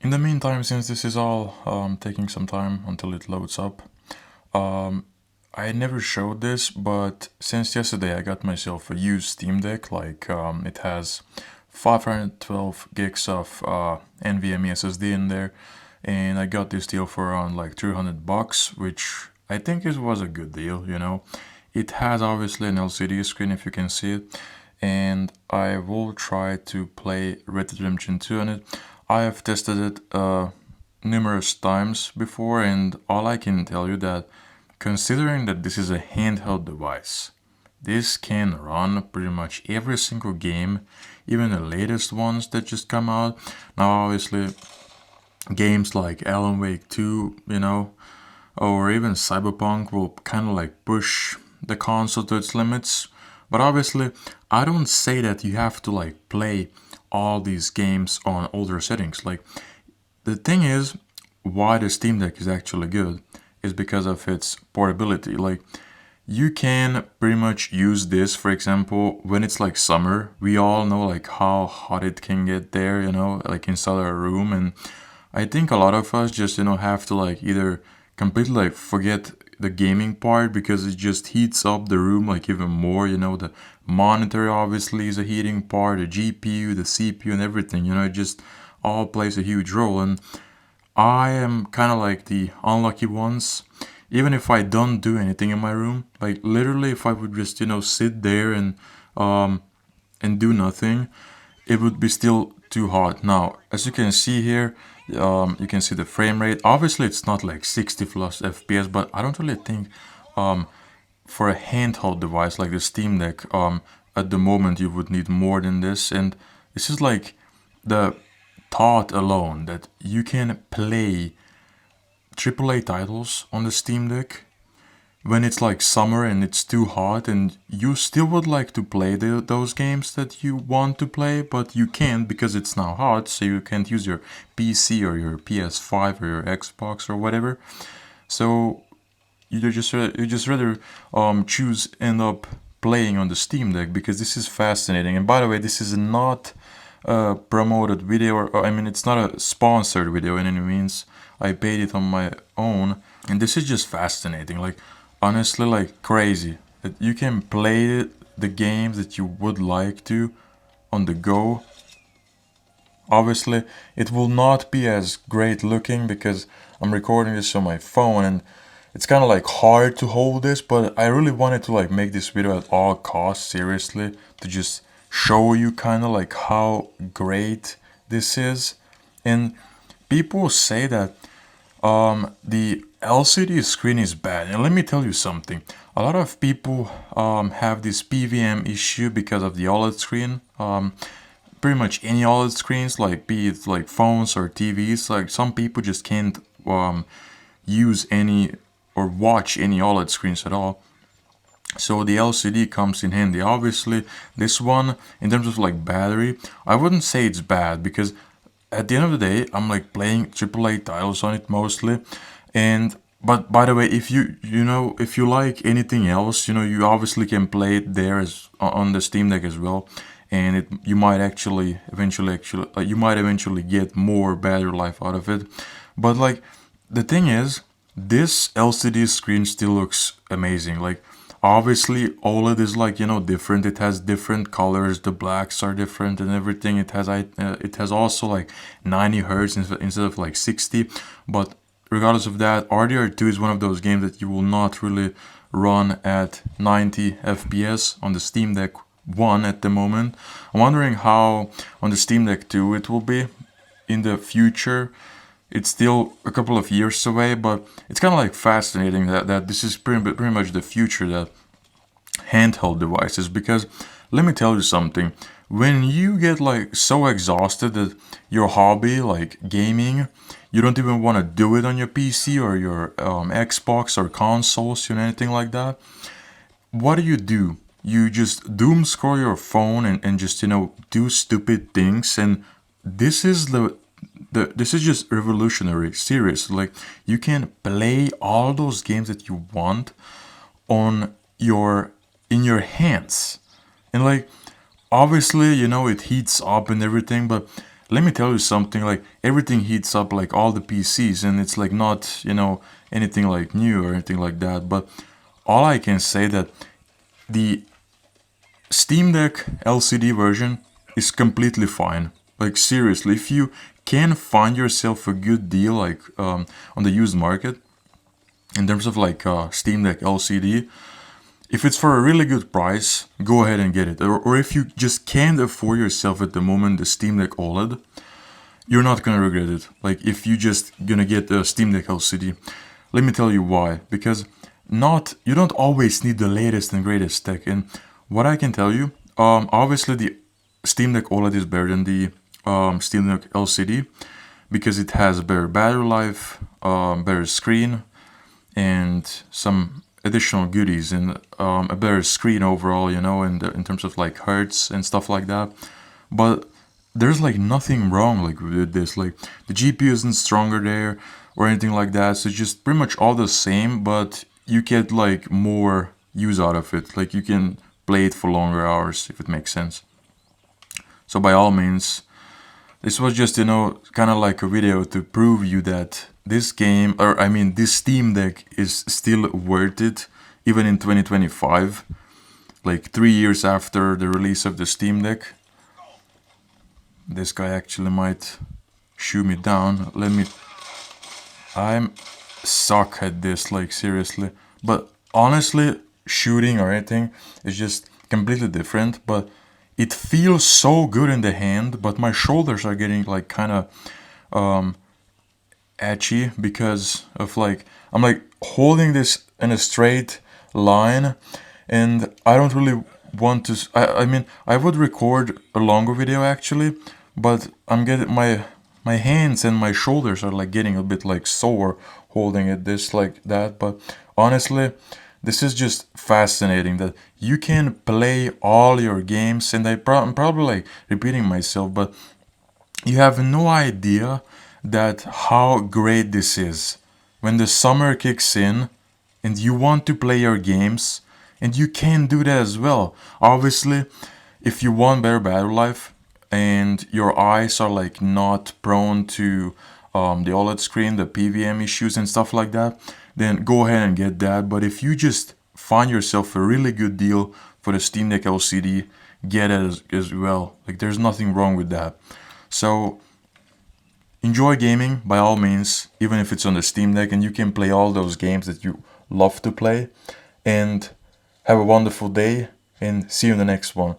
In the meantime, since this is all taking some time until it loads up, um, I never showed this, but since yesterday I got myself a used Steam Deck. It has 512 gigs of NVMe SSD in there, and I got this deal for around like $300, which I think it was a good deal. It has obviously an LCD screen if you can see it, and I will try to play Red Dead Redemption 2 on it. I have tested it numerous times before, and all I can tell you that considering that this is a handheld device, this can run pretty much every single game, even the latest ones that just come out. Now, obviously, games like Alan Wake 2, or even Cyberpunk will kind of like push the console to its limits. But obviously, I don't say that you have to like play all these games on older settings. Like, the thing is, why the Steam Deck is actually good is because of its portability. Like, you can pretty much use this, for example, when it's like summer. We all know like how hot it can get there, like inside our room. And I think a lot of us just, have to like either completely like forget the gaming part because it just heats up the room like even more. The monitor obviously is a heating part, the GPU, the CPU, and everything. It just all plays a huge role. And I am kind of like the unlucky ones. Even if I don't do anything in my room, like literally, if I would just sit there um and do nothing, it would be still too hot. Now, as you can see here, you can see the frame rate. Obviously, it's not like 60 plus FPS, but I don't really think um, for a handheld device like the Steam Deck, at the moment you would need more than this. And this is like the thought alone that you can play AAA titles on the Steam Deck when it's like summer and it's too hot and you still would like to play those games that you want to play, but you can't because it's now hot, so you can't use your PC or your PS5 or your Xbox or whatever. So you just rather choose end up playing on the Steam Deck because this is fascinating. And by the way, this is not a promoted video, or I mean, it's not a sponsored video in any means. I paid it on my own, and this is just fascinating. Like, honestly, like crazy that you can play the games that you would like to on the go. Obviously, it will not be as great looking because I'm recording this on my phone and it's kind of like hard to hold this, but I really wanted to like make this video at all costs, seriously, to just show you kind of like how great this is. And people say that the LCD screen is bad, and let me tell you something. A lot of people have this PVM issue because of the OLED screen. Pretty much any OLED screens, like be it like phones or TVs, like some people just can't use any or watch any OLED screens at all. So the LCD comes in handy. Obviously, this one, in terms of like battery, I wouldn't say it's bad because at the end of the day, I'm like playing AAA titles on it mostly. And but by the way, if you like anything else, you obviously can play it there as on the Steam Deck as well. And you might you might eventually get more battery life out of it. But like the thing is, this LCD screen still looks amazing. Like, obviously OLED is like different. It has different colors. The blacks are different and everything. It has also like 90 hertz instead of like 60. But regardless of that, RDR2 is one of those games that you will not really run at 90 FPS on the Steam Deck 1 at the moment. I'm wondering how on the Steam Deck 2 it will be in the future. It's still a couple of years away, but it's kind of like fascinating that this is pretty much the future, that handheld devices. Because let me tell you something, when you get like so exhausted that your hobby, like gaming, you don't even want to do it on your PC or your Xbox or consoles or anything like that, what do? You just doom scroll your phone and just do stupid things. And this is this is just revolutionary, serious. Like, you can play all those games that you want on your in your hands. And like, obviously, it heats up and everything, but let me tell you something, like everything heats up, like all the PCs, and it's like not, you know, anything like new or anything like that. But all I can say that the Steam Deck LCD version is completely fine. Like seriously, if you can find yourself a good deal like on the used market in terms of like Steam Deck LCD, if it's for a really good price, go ahead and get it. Or if you just can't afford yourself at the moment the Steam Deck OLED, you're not gonna regret it. Like if you just gonna get the Steam Deck LCD, let me tell you why. Because you don't always need the latest and greatest tech. And what I can tell you, obviously the Steam Deck OLED is better than the Steam Deck LCD because it has better battery life, better screen, and some additional goodies, and a better screen overall, you know, in terms of like hertz and stuff like that. But there's like nothing wrong like with this. Like the GPU isn't stronger there or anything like that. So it's just pretty much all the same, but you get like more use out of it. Like you can play it for longer hours if it makes sense. So by all means, this was just, you know, kind of like a video to prove you that this game, or I mean this Steam Deck is still worth it even in 2025, like 3 years after the release of the Steam Deck. This guy actually might shoot me down. I'm suck at this, like seriously. But honestly, shooting or anything is just completely different. But it feels so good in the hand, but my shoulders are getting like kind of itchy because of like I'm like holding this in a straight line, and I don't really want to. I mean, I would record a longer video actually, but I'm getting my hands and my shoulders are like getting a bit like sore holding it this like that. But honestly, this is just fascinating that you can play all your games, and I'm probably like repeating myself, but you have no idea that how great this is when the summer kicks in and you want to play your games, and you can do that as well. Obviously, if you want better battery life and your eyes are like not prone to the OLED screen, the PVM issues and stuff like that, then go ahead and get that. But if you just find yourself a really good deal for the Steam Deck LCD, get it as well. Like there's nothing wrong with that. So enjoy gaming by all means, even if it's on the Steam Deck, and you can play all those games that you love to play. And have a wonderful day, and see you in the next one.